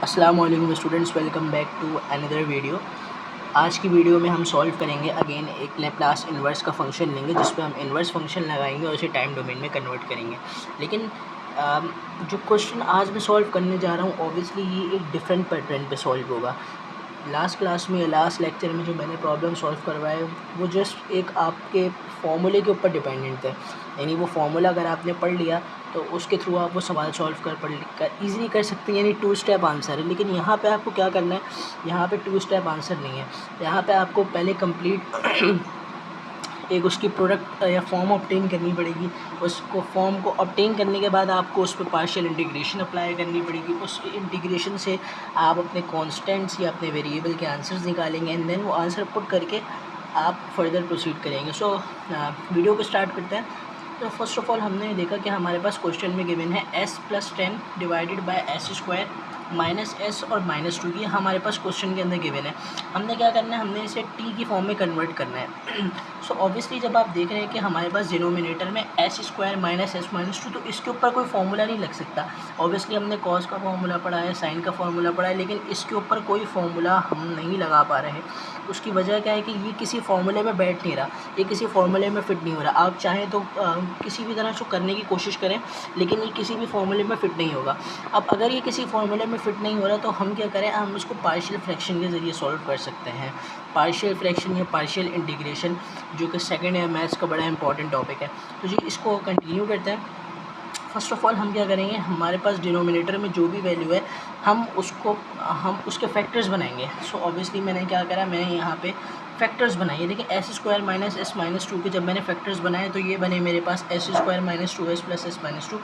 अस्सलाम वालेकुम students, welcome back to another video. आज की वीडियो में हम सॉल्व करेंगे अगेन एक लैप्लास इन्वर्स का फंक्शन लेंगे जिस पे हम इन्वर्स फंक्शन लगाएंगे और उसे टाइम डोमेन में कन्वर्ट करेंगे। लेकिन जो क्वेश्चन आज मैं सॉल्व करने जा रहा हूँ ऑब्वियसली ये एक डिफरेंट पैटर्न पे सॉल्व होगा। लास्ट क्लास में लास्ट लेक्चर में जो मैंने प्रॉब्लम सॉल्व करवाए वो जस्ट एक आपके फॉर्मूले के ऊपर डिपेंडेंट है, यानी वो फार्मूला अगर आपने पढ़ लिया तो उसके थ्रू आप वो सवाल सॉल्व कर ईज़िली कर सकते हैं, यानी 2 स्टेप आंसर है। लेकिन यहाँ पे आपको क्या करना है, यहाँ पे 2 स्टेप आंसर नहीं है। यहाँ पे आपको पहले कंप्लीट एक उसकी प्रोडक्ट या फॉर्म ऑब्टेन करनी पड़ेगी। उसको फॉर्म को ऑब्टेन करने के बाद आपको उस पर पार्शियल इंटीग्रेशन अप्लाई करनी पड़ेगी। उस इंटीग्रेशन से आप अपने कॉन्स्टेंट्स या अपने वेरिएबल के आंसर्स निकालेंगे एंड देन वो आंसर पुट करके आप फर्दर प्रोसीड करेंगे। सो वीडियो को स्टार्ट करते हैं। तो फर्स्ट ऑफ ऑल हमने देखा कि हमारे पास क्वेश्चन में गिवन है s+10 divided bye s² minus S और -2 ये हमारे पास क्वेश्चन के अंदर गिवन है। हमने क्या करना है, हमने इसे t की फॉर्म में कन्वर्ट करना है। सो ऑब्वियसली जब आप देख रहे हैं कि हमारे पास डिनोमिनेटर में s² माइनस एस -2 तो इसके ऊपर कोई फार्मूला नहीं लग सकता। ऑब्वियसली हमने कॉस का फार्मूला पढ़ा है, साइन का फार्मूला पढ़ा है, लेकिन इसके ऊपर कोई फार्मूला हम नहीं लगा पा रहे हैं। उसकी वजह क्या है कि ये किसी फार्मूले में बैठ नहीं रहा, ये किसी फार्मूले में फ़िट नहीं हो रहा। आप चाहें तो किसी भी तरह से करने की कोशिश करें, लेकिन ये किसी भी फार्मूले में फ़िट नहीं होगा। अब अगर ये किसी फार्मूले में फ़िट नहीं हो रहा तो हम क्या करें, हम इसको पार्शियल फ्रैक्शन के ज़रिए सॉल्व कर सकते हैं। पार्शियल फ्रैक्शन या पार्शियल इंटीग्रेशन, जो कि सेकंड ईयर मैथ्स का बड़ा इंपॉर्टेंट टॉपिक है। तो जी इसको कंटिन्यू करते हैं। फ़र्स्ट ऑफ़ ऑल हम क्या करेंगे, हमारे पास डिनोमिनेटर में जो भी वैल्यू है हम उसके फैक्टर्स बनाएंगे। सो ऑब्वियसली मैंने क्या करा, मैंने यहाँ पे फैक्टर्स बनाए। देखिए s² माइनस एस -2 के जब मैंने फैक्टर्स बनाए तो ये बने मेरे पास s² minus 2s plus S -2।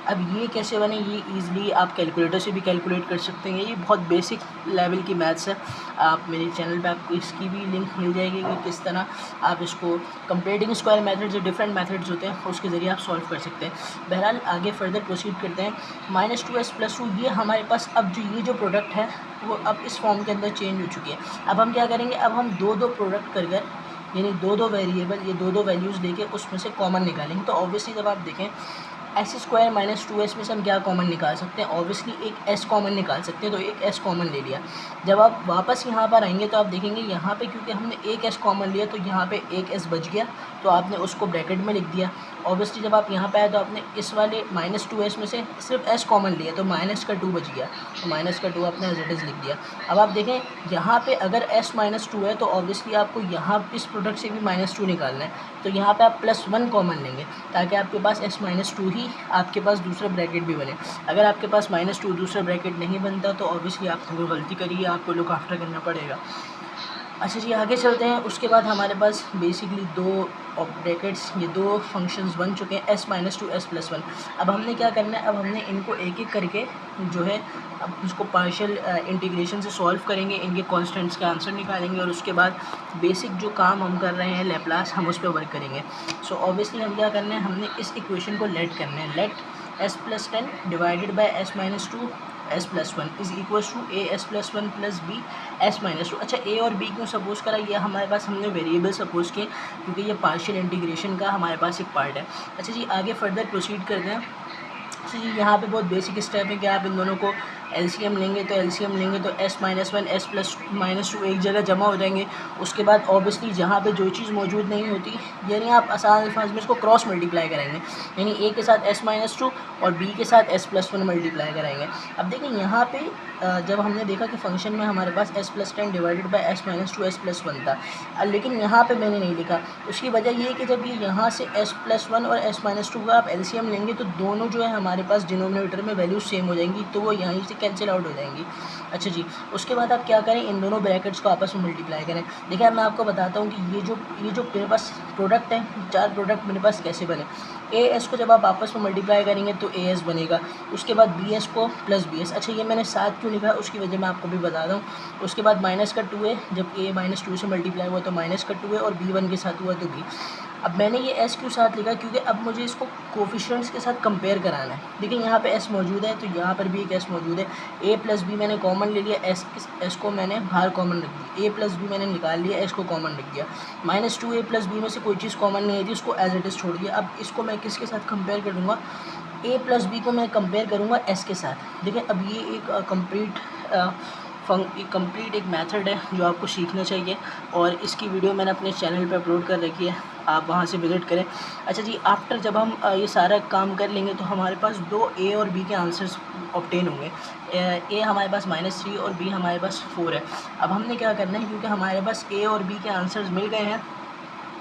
अब ये कैसे बने, ये ईज़िली आप कैलकुलेटर से भी कैलकुलेट कर सकते हैं। ये बहुत बेसिक लेवल की मैथ्स है। आप मेरे चैनल पे आपको इसकी भी लिंक मिल जाएगी कि किस तरह आप इसको कंपेरेटिंग स्क्वायर मेथड जो डिफरेंट मेथड्स होते हैं उसके ज़रिए आप सॉल्व कर सकते हैं। बहरहाल आगे फर्दर प्रोसीड करते हैं। -2s + 2 ये हमारे पास अब ये जो प्रोडक्ट है वो अब इस फॉर्म के अंदर चेंज हो चुकी है। अब हम क्या करेंगे, अब हम दो प्रोडक्ट कर यानी दो वेरिएबल, ये दो वैल्यूज़ लेके उसमें से कॉमन निकालेंगे। तो ऑब्वियसली जब आप देखें s² माइनस 2s में से हम क्या कॉमन निकाल सकते हैं, ऑब्वियसली एक s कॉमन निकाल सकते हैं। तो एक s कॉमन ले लिया। जब आप वापस यहाँ पर आएंगे तो आप देखेंगे यहाँ पे क्योंकि हमने एक s कॉमन लिया तो यहाँ पे एक s बच गया, तो आपने उसको ब्रैकेट में लिख दिया। ऑब्वियसली जब आप यहाँ पे आए तो आपने इस वाले -2s में से सिर्फ s कॉमन लिया तो -2 बच गया, तो -2 आपने एज इट इज़ लिख दिया। अब आप देखें यहाँ पे अगर s -2 है तो ऑब्वियसली आपको यहाँ इस प्रोडक्ट से भी -2 निकालना है, तो यहाँ पे आप +1 कॉमन लेंगे ताकि आपके पास s -2 ही आपके पास दूसरा ब्रैकेट भी बने। अगर आपके पास -2 दूसरा ब्रैकेट नहीं बनता तो ऑब्वियसली आपने कोई गलती करी है, आपको लुक आफ्टर करना पड़ेगा। अच्छा जी आगे चलते हैं। उसके बाद हमारे पास बेसिकली दो ब्रैकेट्स, ये दो फंक्शंस बन चुके हैं s -2 s + 1। अब हमने क्या करना है, अब हमने इनको एक एक करके जो है अब इसको पार्शियल इंटीग्रेशन से सॉल्व करेंगे, इनके कॉन्स्टेंट्स का आंसर निकालेंगे और उसके बाद बेसिक जो काम हम कर रहे हैं लैप्लास, हम उस पर वर्क करेंगे। सो ऑब्वियसली हम क्या करना है, हमने इस इक्वेशन को लेट करना है। Let s+10 divided by s -2 s + 1 is equal to as + 1 plus b s -2। अच्छा a और b क्यों सपोज करा, ये हमारे पास हमने वेरिएबल सपोज किए क्योंकि ये पार्शियल इंटीग्रेशन का हमारे पास एक पार्ट है। अच्छा जी आगे फर्दर प्रोसीड करते हैं। अच्छा जी यहाँ पे बहुत बेसिक स्टेप है कि आप इन दोनों को एलसीएम लेंगे तो s -1 s + -2 एक जगह जमा हो जाएंगे। उसके बाद ऑब्वियसली जहाँ पे जो चीज़ मौजूद नहीं होती, यानी आप आसान अल्फाज में इसको क्रॉस मल्टीप्लाई करेंगे, यानी a के साथ s -2 और b के साथ s + 1 मल्टीप्लाई कराएंगे। अब देखिए यहाँ पे जब हमने देखा कि फंक्शन में हमारे पास s+10 divided by s -2 s + 1 था, लेकिन यहाँ पे मैंने नहीं लिखा। उसकी वजह ये है कि जब ये यहाँ से s + 1 और s -2 का आप एलसीएम लेंगे तो दोनों जो है हमारे पास डिनोमिनेटर में वैल्यूज सेम हो जाएंगी, तो वो यहीं से कैंसिल आउट हो जाएंगी। अच्छा जी उसके बाद आप क्या करें, इन दोनों ब्रैकेट्स को आपस में मल्टीप्लाई करें। देखिए मैं आपको बताता हूँ कि ये जो मेरे पास प्रोडक्ट है, चार प्रोडक्ट मेरे पास कैसे बने। as को जब आप आपस में मल्टीप्लाई करेंगे तो as बनेगा, उसके बाद bs को प्लस bs। अच्छा ये मैंने 7 क्यों लिखा, उसकी वजह मैं आपको भी बता दूँ। उसके बाद -2 है, जब a -2 से मल्टीप्लाई हुआ तो -2 है और b1 के साथ हुआ तो b। अब मैंने ये s क्यों साथ लिखा, क्योंकि अब मुझे इसको कोफिशिएंट्स के साथ कंपेयर कराना है। देखिए यहाँ पे s मौजूद है तो यहाँ पर भी एक s मौजूद है। a + b मैंने कॉमन ले लिया, s को मैंने बाहर कॉमन रख दिया। a + b मैंने निकाल लिया, s को कॉमन रख दिया। -2a + b में से कोई चीज़ कॉमन नहीं आई थी, उसको एज इट इज़ छोड़ दिया। अब इसको मैं किसके साथ कंपेयर करूँगा, a + b को मैं कंपेयर करूँगा s के साथ। देखिए अब ये एक कंप्लीट कंप्लीट एक मेथड है जो आपको सीखना चाहिए, और इसकी वीडियो मैंने अपने चैनल पे अपलोड कर रखी है, आप वहाँ से विज़िट करें। अच्छा जी, आफ्टर जब हम ये सारा काम कर लेंगे तो हमारे पास 2 ए और बी के आंसर्स ऑब्टेन होंगे। ए हमारे पास -3 और बी हमारे पास 4 है। अब हमने क्या करना है, क्योंकि हमारे पास ए और बी के आंसर्स मिल गए हैं,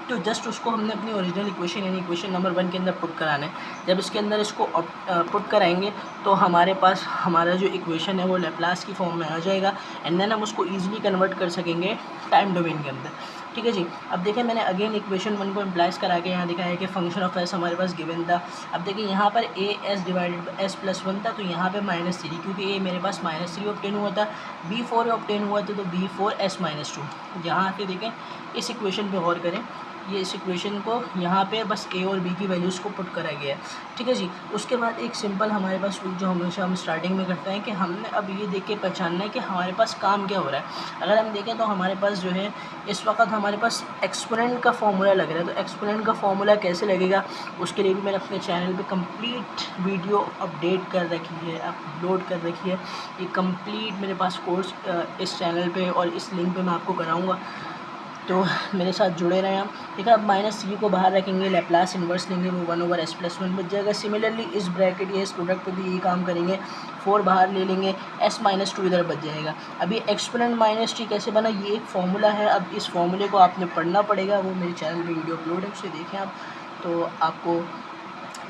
तो जस्ट उसको हमने अपनी ओरिजिनल इक्वेशन यानी इक्वेशन नंबर 1 के अंदर पुट कराना है। जब इसके अंदर इसको पुट कराएंगे तो हमारे पास हमारा जो इक्वेशन है वो लैप्लास की फॉर्म में आ जाएगा, एंड देन हम उसको ईजिली कन्वर्ट कर सकेंगे टाइम डोमेन के अंदर। ठीक है जी। अब देखिए मैंने अगेन इक्वेशन 1 को इम्प्लाइज करा के यहाँ दिखाया है कि फंक्शन ऑफ एस हमारे पास गिवन था। अब देखिए यहाँ पर A S divided by S plus 1 था, तो यहाँ पे -3, क्योंकि ए मेरे पास -3 ऑब्टेन हुआ था, बी 4 ऑब्टेन हुआ था, तो बी 4 एस -2। यहाँ पे देखें, इस इक्वेशन पे गौर करें, ये इस इक्वेशन को यहाँ पे बस ए और बी की वैल्यूज़ को पुट करा गया है। ठीक है जी। उसके बाद एक सिंपल हमारे पास जो हमेशा हम स्टार्टिंग में करते हैं कि हमने अब ये देख के पहचानना है कि हमारे पास काम क्या हो रहा है। अगर हम देखें तो हमारे पास जो है इस वक्त हमारे पास एक्सपोनेंट का फॉर्मूला लग रहा है, तो एक्सपोनेंट का फॉर्मूला कैसे लगेगा उसके लिए भी मैंने अपने चैनल पे कंप्लीट वीडियो अपडेट कर रखी है, अपलोड कर रखी है। ये कंप्लीट मेरे पास कोर्स इस चैनल पे और इस लिंक पे मैं आपको कराऊँगा, तो मेरे साथ जुड़े रहें आप। ठीक है। अब -3 को बाहर रखेंगे, लैप्लास इन्वर्स लेंगे, वो 1/s+1 बच जाएगा। सिमिलरली इस ब्रैकेट या इस प्रोडक्ट पे भी यही काम करेंगे, 4 बाहर ले लेंगे, s-2 इधर बच जाएगा। अभी एक्सपोनेंट -3 कैसे बना, ये एक फार्मूला है। अब इस फार्मूले को आपने पढ़ना पड़ेगा, वो मेरे चैनल पे वीडियो अपलोड है, उसे देखें आप, तो आपको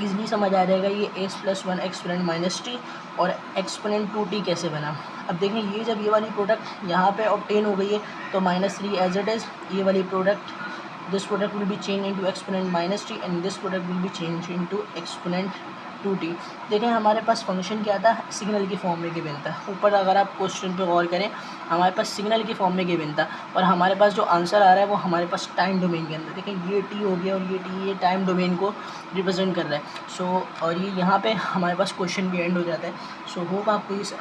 ईज़िली समझ आ जाएगा ये s+1 एक्सपोनेंट -t और एक्सपोनेंट 2t कैसे बना। अब देखें, ये जब ये वाली प्रोडक्ट यहाँ पे ऑब्टेन हो गई है तो -3 एज इट इज़, ये वाली product, this product will be change into exponent -t and this product will be change into exponent 2t। देखें हमारे पास फंक्शन क्या था, सिग्नल की फॉर्म में गिवन था। ऊपर अगर आप क्वेश्चन पे गौर करें, हमारे पास सिग्नल की फॉर्म में गिवन था, और हमारे पास जो आंसर आ रहा है वो हमारे पास टाइम डोमेन के अंदर। देखें ये t हो गया और ये t, ये टाइम डोमेन को रिप्रेजेंट कर रहा है। सो और ये यहाँ पे हमारे पास क्वेश्चन भी एंड हो जाता है। सो होप आपको इस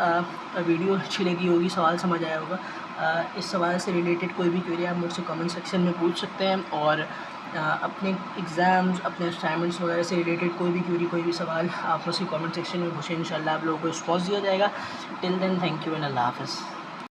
वीडियो अच्छी लगी होगी, सवाल समझ आया होगा। इस सवाल से रिलेटेड कोई भी क्वेरी आप मुझसे कमेंट सेक्शन में पूछ सकते हैं, और अपने एग्ज़ाम्स, अपने असाइनमेंट्स वगैरह से रिलेटेड कोई भी क्वेरी, कोई भी सवाल आप मुझसे कमेंट सेक्शन में पूछें, इंशाल्लाह आप लोगों को रिस्पॉन्स दिया जाएगा। Till then, thank you and अल्लाह हाफ़िज़।